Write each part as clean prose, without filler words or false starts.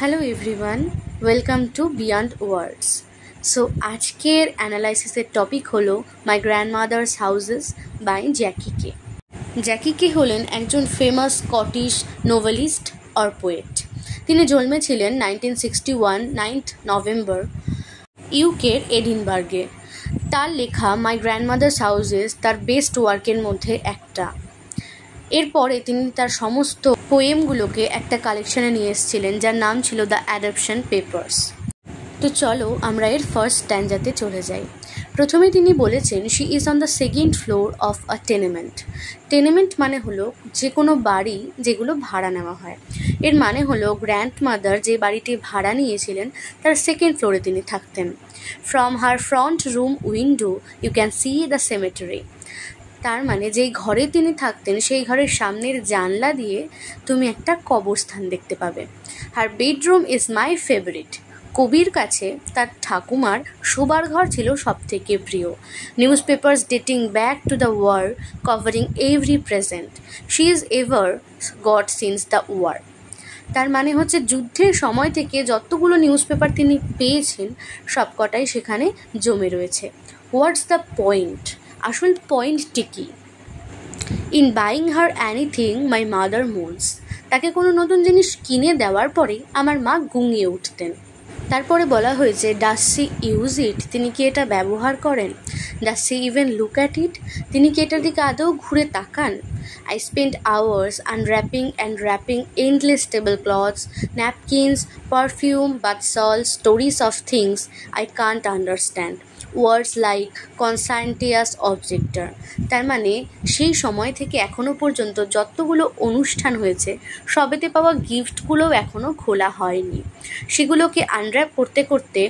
Hello everyone, welcome to Beyond Words. So আজকের অ্যানালাইসিসের topic হলো মাই grandmother's houses by Jackie কে। জ্যাকি কে হলেন একজন famous Scottish novelist or poet. তিনি জন্মেছিলেন 1961 9th November ইউকের এডিনবার্গে। তার লেখা মাই গ্র্যান্ডমাদার্স হাউসেস তার বেস্ট ওয়ার্কের মধ্যে একটা। এরপরে তিনি তার সমস্ত পোয়েমগুলোকে একটা কালেকশনে নিয়ে এসেছিলেন যার নাম ছিল দ্য অ্যাডপশন পেপার্স। তো চলো আমরা এর ফার্স্ট স্ট্যান্জাতে চলে যাই। প্রথমে তিনি বলেছেন she is on the second floor of a tenement. Tenement মানে হলো যে কোনো বাড়ি যেগুলো ভাড়া নেওয়া হয়। এর মানে হলো গ্র্যান্ডমাদার যে বাড়িটি ভাড়া নিয়েছিলেন তার সেকেন্ড ফ্লোরে তিনি থাকতেন। From her front room window you can see the cemetery. তার মানে যেই ঘরে তিনি থাকতেন সেই ঘরের সামনের জানলা দিয়ে তুমি একটা কবরস্থান দেখতে পাবে। Her bedroom is my favourite. Kabir কাছে তার ঠাকুমার শোবার ঘর ছিল সব থেকে প্রিয়। Newspapers dating back to the war covering every present she is ever got since the war. তার মানে হচ্ছে যুদ্ধের সময় থেকে যতগুলো নিউজ পেপার তিনি পেয়েছেন সবকটাই সেখানে জমে রয়েছে। What's the point? আসল পয়েন্টটি কি? In buying her anything my mother moans. তাকে কোনো নতুন জিনিস কিনে দেওয়ার পরে আমার মা গুঙিয়ে উঠতেন। তারপরে বলা হয়েছে ডাজ সি ইউজ ইট? তিনি কি এটা ব্যবহার করেন? Does she even look at it? তিনি কি এটার দিকে আদৌ ঘুরে তাকান? I spent hours unwrapping and wrapping endless tablecloths, napkins, perfume, bath salts, stories of things I can't understand. Words like conscientious objector. তার মানে সেই সময় থেকে এখনো পর্যন্ত যতগুলো অনুষ্ঠান হয়েছে সবেতে পাওয়া গিফটগুলোও এখনো খোলা হয়নি। সেগুলোকে আনর্যাপ করতে করতে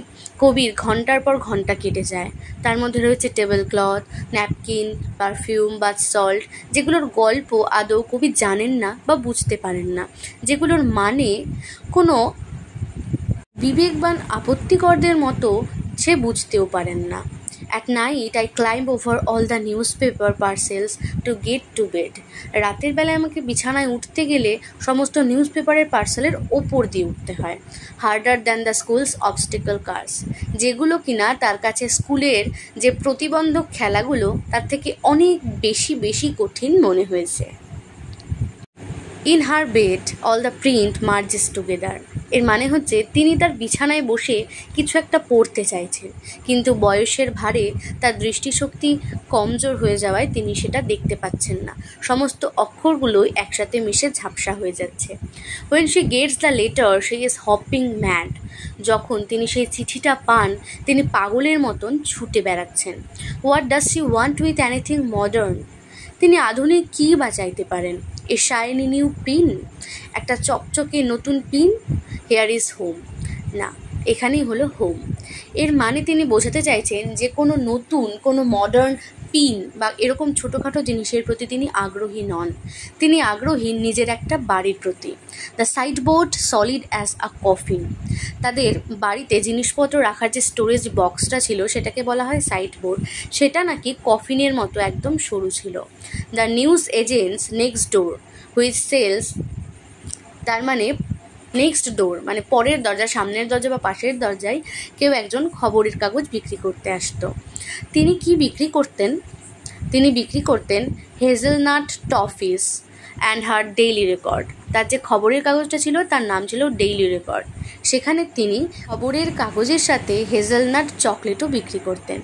কবির ঘন্টার পর ঘন্টা কেটে যায়। তার মধ্যে রয়েছে tablecloth, napkin, perfume, bath salt, যেগুলোর গল্প আদৌ কবি জানেন না বা বুঝতে পারেন না, যেগুলোর মানে কোনো বিবেকবান আপত্তিকরদের মতো সে বুঝতেও পারেন না। At night I climb over all the newspaper parcels to get to bed. রাতের বেলায় আমাকে বিছানায় উঠতে গেলে সমস্ত নিউজ পেপারের পার্সেলের ওপর দিয়ে উঠতে হয়। Harder than the schools obstacle course. যেগুলো কিনা তার কাছে স্কুলের যে প্রতিবন্ধক খেলাগুলো তার থেকে অনেক বেশি কঠিন মনে হয়েছে। In her bed all the print merges together. এর মানে হচ্ছে তিনি তার বিছানায় বসে কিছু একটা পড়তে চাইছেন, কিন্তু বয়সের ভারে তার দৃষ্টিশক্তি কমজোর হয়ে যাওয়ায় তিনি সেটা দেখতে পাচ্ছেন না। সমস্ত অক্ষরগুলোই একসাথে মিশে ঝাপসা হয়ে যাচ্ছে। When she gets the letter she is hopping mad. যখন তিনি সেই চিঠিটা পান তিনি পাগলের মতন ছুটে বেড়াচ্ছেন। What does she want with anything modern? তিনি আধুনিক কী বা চাইতে পারেন? এ শাইনি নিউ পিন, একটা চকচকে নতুন পিন। Hair is home. না, এখানেই হলো হোম। এর মানে তিনি বোঝাতে চাইছেন যে কোনো নতুন কোনো মডার্ন পিন বা এরকম ছোটোখাটো জিনিসের প্রতি তিনি আগ্রহী নন। তিনি আগ্রহী নিজের একটা বাড়ির প্রতি। The sideboard solid as a coffin. তাদের বাড়িতে জিনিসপত্র রাখার যে স্টোরেজ বক্সটা ছিল সেটাকে বলা হয় সাইডবোর্ড। সেটা নাকি কফিনের মতো একদম সরু ছিল। The news agents next door which sells. তার মানে নেক্সট ডোর মানে পরের দরজা, সামনের দরজা বা পাশের দরজায় কেউ একজন খবরের কাগজ বিক্রি করতে আসতো। তিনি কি বিক্রি করতেন? তিনি বিক্রি করতেন hazelnut toffees and her Daily Record. তার যে খবরের কাগজটা ছিল তার নাম ছিল ডেইলি রেকর্ড। সেখানে তিনি খবরের কাগজের সাথে হেজেলনাট চকলেটও বিক্রি করতেন।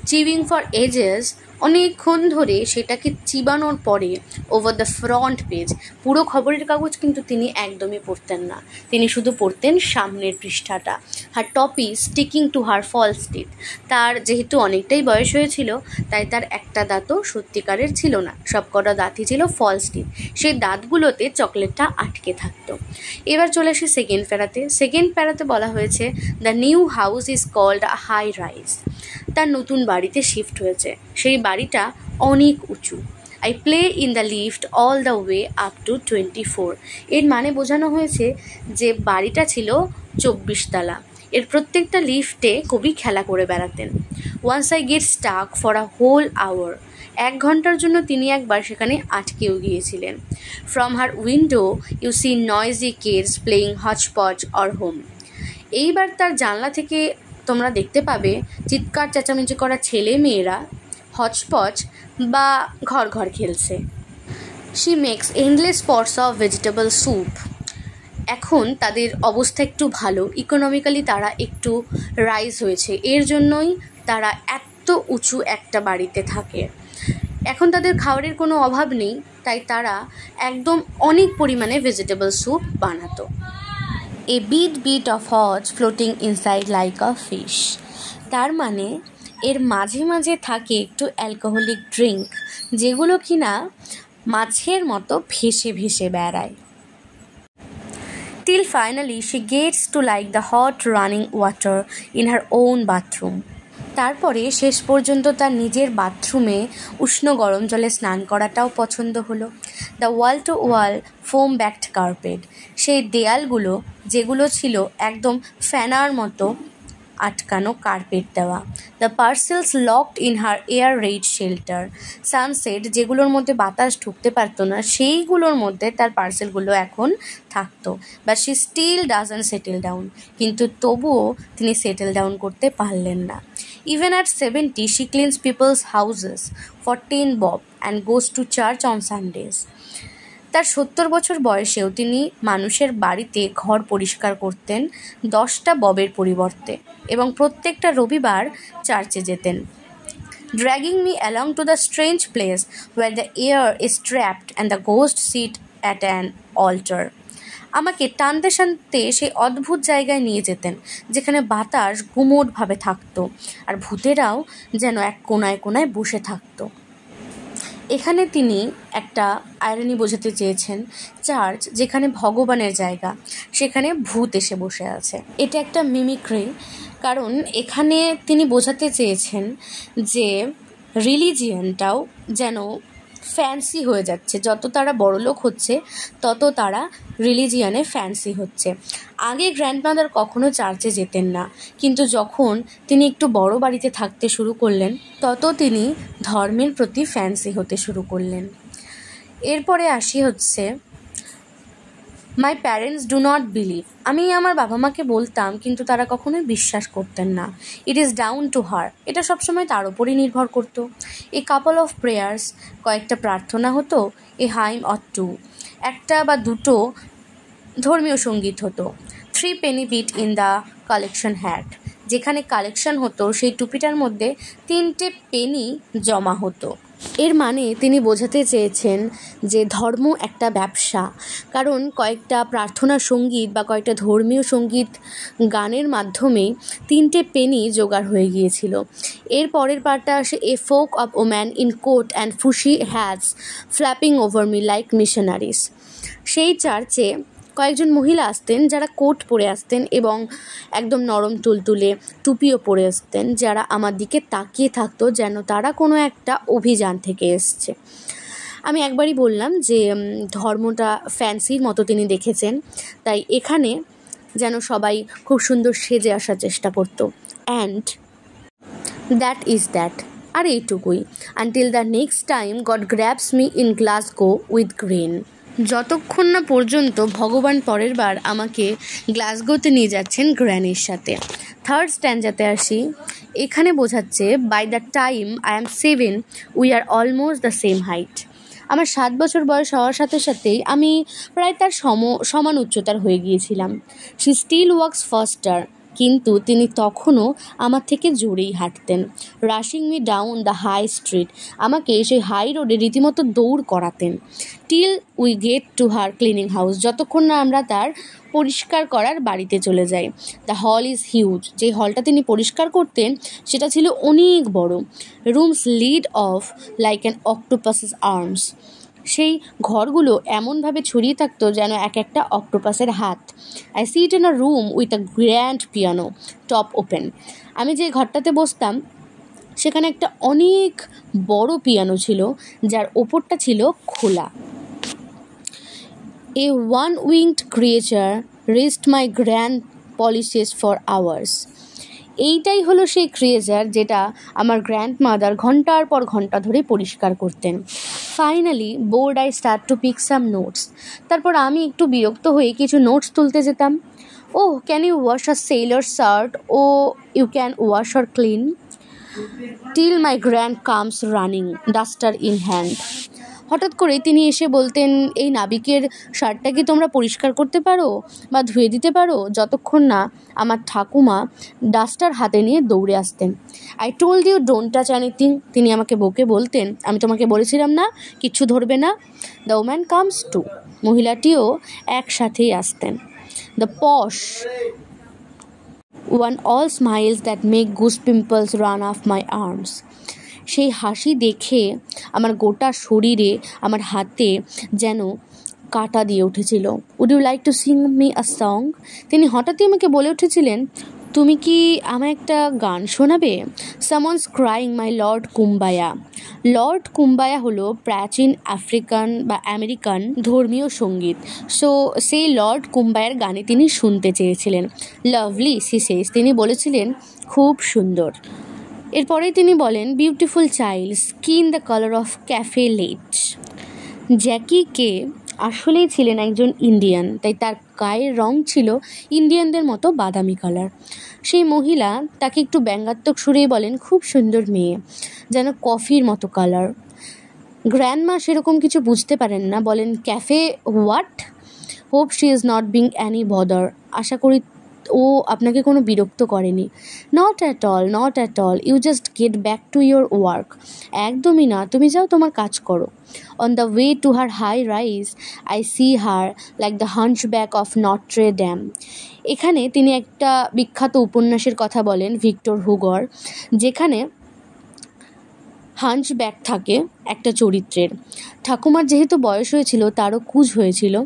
চিভিং ফর এজেস, অনেকক্ষণ ধরে সেটাকে চিবানোর পরে ওভার দ্য ফ্রন্ট পেজ, পুরো খবরের কাগজ কিন্তু তিনি একদমই পড়তেন না, তিনি শুধু পড়তেন সামনের পৃষ্ঠাটা। Her toffee sticking to her false teeth. তার যেহেতু অনেকটাই বয়স হয়েছিল তাই তার একটা দাঁতও সত্যিকারের ছিল না, সবকটা দাঁতই ছিল ফলস টিথ। সেই দাঁতগুলোতে চকলেটটা আটকে থাকতো। এবার চলে আসি সেকেন্ড প্যারাতে। সেকেন্ড প্যারাতে বলা হয়েছে the new house is called a high rise. তার নতুন বাড়িতে শিফট হয়েছে, সেই বাড়িটা অনেক উঁচু। I play in the lift all the way up to 24। এর মানে বোঝানো হয়েছে যে বাড়িটা ছিল 24 তলা। এর প্রত্যেকটা লিফটে কবি খেলা করে বেড়াতেন। Once I get stuck for a whole hour. 1 ঘন্টার জন্য তিনি একবার সেখানে আটকেও গিয়েছিলেন। From her window you see noisy kids playing hotchpotch or home. এইবার তার জানলা থেকে তোমরা দেখতে পাবে চিৎকার চেঁচামেচি করা ছেলে মেয়েরা হচপচ বা ঘর ঘর খেলছে। She makes endless pots of vegetable soup. এখন তাদের অবস্থা একটু ভালো, ইকোনমিক্যালি তারা একটু রাইজ হয়েছে, এর জন্যই তারা এত উঁচু একটা বাড়িতে থাকে। এখন তাদের খাবারের কোনো অভাব নেই, তাই তারা একদম অনেক পরিমাণে ভেজিটেবল স্যুপ বানাতো। A bit of hotch floating inside like a fish. তার মানে এর মাঝে মাঝে থাকে একটু অ্যালকোহলিক ড্রিঙ্ক, যেগুলো কিনা মাছের মতো ভেসে ভেসে বেড়ায়। Till finally she gets to like the hot running water in her own bathroom. তারপরে শেষ পর্যন্ত তার নিজের বাথরুমে উষ্ণ গরম জলে স্নান করাটাও পছন্দ হলো। The wall to wall foam backed carpet, সেই দেয়ালগুলো যেগুলো ছিল একদম ফ্যানার মতো আটকানো কার্পেট দেওয়া। The parcels locked in her air Raid shelter, sunset যেগুলোর মধ্যে বাতাস ঢুকতে পারতো না সেইগুলোর মধ্যে তার পার্সেলগুলো এখন থাকতো। But she still doesn't settle down, কিন্তু তবুও তিনি সেটেল ডাউন করতে পারলেন না। Even at 70 she cleans people's houses for 10 bob and goes to church on Sundays. তার 70 বছর বয়সেও তিনি মানুষের বাড়িতে ঘর পরিষ্কার করতেন 10টা ববের পরিবর্তে, এবং প্রত্যেকটা রবিবার চার্চে যেতেন। Dragging me along to the strange place where the air is trapped and the ghost sit at an altar. আমাকে টানতে টানতে সেই অদ্ভুত জায়গায় নিয়ে যেতেন যেখানে বাতাস গুমোটভাবে থাকতো আর ভূতেরাও যেন এক কোনায় কোনায় বসে থাকতো। এখানে তিনি একটা আইরনি বোঝাতে চেয়েছেন, চার্চ যেখানে ভগবানের জায়গা সেখানে ভূত এসে বসে আছে। এটা একটা মিমিক্রি, কারণ এখানে তিনি বোঝাতে চেয়েছেন যে রিলিজিয়ানটাও যেন ফ্যান্সি হয়ে যাচ্ছে, যত তারা বড়লোক হচ্ছে তত তারা রিলিজিয়ানে ফ্যান্সি হচ্ছে। আগে গ্র্যান্ডমাদার কখনো চার্চে যেতেন না, কিন্তু যখন তিনি একটু বড় বাড়িতে থাকতে শুরু করলেন তত তিনি ধর্মের প্রতি ফ্যান্সি হতে শুরু করলেন। এরপরে আসি হচ্ছে my parents do not believe. আমি আমার বাবা মাকে বলতাম কিন্তু তারা কখনোই বিশ্বাস করতেন না। It is down to her, এটা সবসময় তার উপরই নির্ভর করতো। এ কাপল অফ প্রেয়ার্স, কয়েকটা প্রার্থনা হতো। এ হাইম অর টু, একটা বা দুটো ধর্মীয় সঙ্গীত হতো। 3 penny bit in the collection hat, যেখানে কালেকশন হতো সেই টুপিটার মধ্যে 3টে পেনি জমা হতো। এর মানে তিনি বোঝাতে চেয়েছেন যে ধর্ম একটা ব্যবসা, কারণ কয়েকটা প্রার্থনা সঙ্গীত বা কয়েকটা ধর্মীয় সঙ্গীত গানের মাধ্যমে 3টে পেনি জোগাড় হয়ে গিয়েছিল। এর পরের পার্টটা আসে a folk of woman in coat and fuchsia hats flapping over me like missionaries. সেই চার্চে কয়েকজন মহিলা আসতেন যারা কোট পরে আসতেন এবং একদম নরম তুলতুলে টুপিও পরে আসতেন, যারা আমার দিকে তাকিয়ে থাকতো যেন তারা কোনো একটা অভিযান থেকে এসছে। আমি একবারই বললাম যে ধর্মটা ফ্যান্সির মতো তিনি দেখেছেন, তাই এখানে যেন সবাই খুব সুন্দর সেজে আসার চেষ্টা করতো। অ্যান্ড দ্যাট ইজ দ্যাট, আর এইটুকুই। Until the next time god গ্র্যাবস me in Glasgow with grain. যতক্ষণ না পর্যন্ত ভগবান পরের বার আমাকে গ্লাসগোতে নিয়ে যাচ্ছেন গ্র্যানির সাথে। 3rd স্ট্যান্ডাতে আসি। এখানে বোঝাচ্ছে by the time I am 7 we are almost the same height. আমার 7 বছর বয়স হওয়ার সাথে সাথেই আমি প্রায় তার সমান উচ্চতার হয়ে গিয়েছিলাম। শি স্টিল ওয়ার্কস ফাস্টার, কিন্তু তিনি তখনও আমার থেকে জোরেই হাঁটতেন। Rushing me down the high street, আমাকে সেই হাই রোডে রীতিমতো দৌড় করাতেন। Till we get to her cleaning house, যতক্ষণ না আমরা তার পরিষ্কার করার বাড়িতে চলে যাই। দ্য হল ইজ হিউজ, যে হলটা তিনি পরিষ্কার করতেন সেটা ছিল অনেক বড়। Rooms lead off like an octopus's arms, সেই ঘরগুলো এমনভাবে ছড়িয়ে থাকতো যেন এক একটা অক্টোপাসের হাত। I sit in a room with a grand piano top open, আমি যে ঘরটাতে বসতাম সেখানে একটা অনেক বড় পিয়ানো ছিল যার ওপরটা ছিল খোলা। এ one-winged creature raised my grand polishes for hours. এইটাই হলো সেই ক্রিয়েচার যেটা আমার গ্র্যান্ডমাদার ঘন্টার পর ঘন্টা ধরে পরিষ্কার করতেন। Finally bored I start to pick some notes. তারপর আমি একটু বিরক্ত হয়ে কিছু নোটস তুলতে যেতাম। Oh can you wash a sailor shirt, oh you can wash or clean, till my grand comes running duster in hand. হঠাৎ করে তিনি এসে বলতেন, এই নাবিকের শার্টটা কি তোমরা পরিষ্কার করতে পারো বা ধুয়ে দিতে পারো, যতক্ষণ না আমার ঠাকুমা ডাস্টার হাতে নিয়ে দৌড়ে আসতেন। I told you don't touch anything. তিনি আমাকে বকে বলতেন, আমি তোমাকে বলেছিলাম না কিচ্ছু ধরবে না। The woman comes too. মহিলাটিও একসাথেই আসতেন। The posh one all smiles that make goose pimples run off my arms. সেই হাসি দেখে আমার গোটা শরীরে, আমার হাতে যেন কাঁটা দিয়ে উঠেছিল। Would you like to sing me a song? তিনি হঠাৎই আমাকে বলে উঠেছিলেন, তুমি কি আমায় একটা গান শোনাবে? Someone's crying my Lord Kumbaya. Lord Kumbaya হলো প্রাচীন আফ্রিকান বা আমেরিকান ধর্মীয় সঙ্গীত। সো সেই লর্ড কুম্বায়ার গানে তিনি শুনতে চেয়েছিলেন। লাভলি সি সেজ, তিনি বলেছিলেন খুব সুন্দর। এরপরেই তিনি বলেন, beautiful child, skin the colour of cafe lait. Jackie কে আসলেই ছিলেন একজন ইন্ডিয়ান, তাই তার গায়ের রং ছিল ইন্ডিয়ানদের মতো বাদামি কালার। সেই মহিলা তাকে একটু ব্যঙ্গাত্মক সুরেই বলেন, খুব সুন্দর মেয়ে, যেন কফির মতো কালার। গ্র্যান্ডমা সেরকম কিছু বুঝতে পারেন না, বলেন, cafe what? Hope she is not being any bother. আশা করি ও আপনাকে কোনো বিরক্ত করেনি। Not at all, not at all, you just get back to your work. একদমই না, তুমি যাও তোমার কাজ করো। On the way to her high rise I see her like the hunchback of Notre Dame. এখানে তিনি একটা বিখ্যাত উপন্যাসের কথা বলেন, ভিক্টর হুগোর, যেখানে হাঞ্চব্যাক থাকে একটা চরিত্রের। ঠাকুমার যেহেতু বয়স হয়েছিল, তারও কুঁজ হয়েছিল,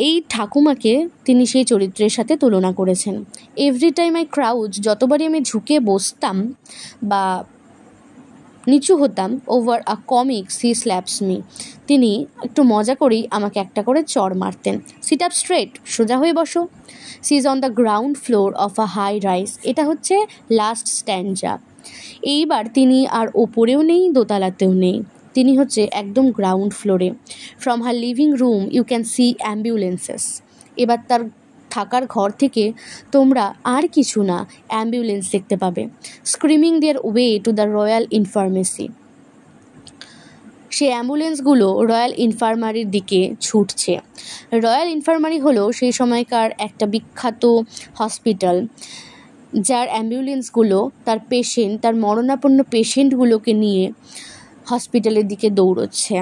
এই ঠাকুমাকে তিনি সেই চরিত্রের সাথে তুলনা করেছেন। এভরি টাইম আই ক্রাউচ, যতবারই আমি ঝুঁকে বসতাম বা নিচু হতাম, over a comic she slaps me, তিনি একটু মজা করেই আমাকে একটা করে চড় মারতেন। সিট আপ স্ট্রেট, সোজা হয়ে বসো। She is on the ground floor of a high rise. এটা হচ্ছে লাস্ট স্ট্যান্ডা। এইবার তিনি আর ওপরেও নেই, দোতলাতেও নেই, তিনি হচ্ছে একদম গ্রাউন্ড ফ্লোরে। From her living room you can see ambulances. এবার তার থাকার ঘর থেকে তোমরা আর কিছু না, অ্যাম্বুলেন্স দেখতে পাবে, screaming their way to the Royal Infirmary. সেই অ্যাম্বুলেন্সগুলো রয়্যাল ইনফার্মারির দিকে ছুটছে। রয়্যাল ইনফার্মারি হলো সেই সময়কার একটা বিখ্যাত হসপিটাল, যার অ্যাম্বুলেন্সগুলো তার পেশেন্ট, তার মরণাপন্ন পেশেন্টগুলোকে নিয়ে হসপিটালের দিকে দৌড়চ্ছে।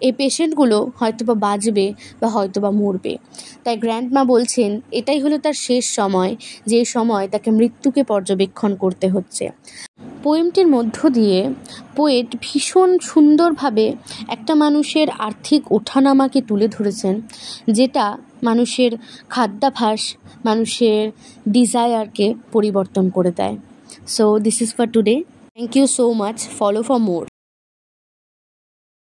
এই পেশেন্টগুলো হয়তো বা বাঁচবে বা হয়তো বা মরবে। তাই গ্র্যান্ডমা বলছেন এটাই হলো তার শেষ সময়, যে সময় তাকে মৃত্যুকে পর্যবেক্ষণ করতে হচ্ছে। পোয়েমটির মধ্য দিয়ে পোয়েট ভীষণ সুন্দরভাবে একটা মানুষের আর্থিক ওঠানামাকে তুলে ধরেছেন, যেটা মানুষের খাদ্যাভ্যাস, মানুষের ডিজায়ারকে পরিবর্তন করে দেয়। So this is for today. Thank you so much. Follow for more.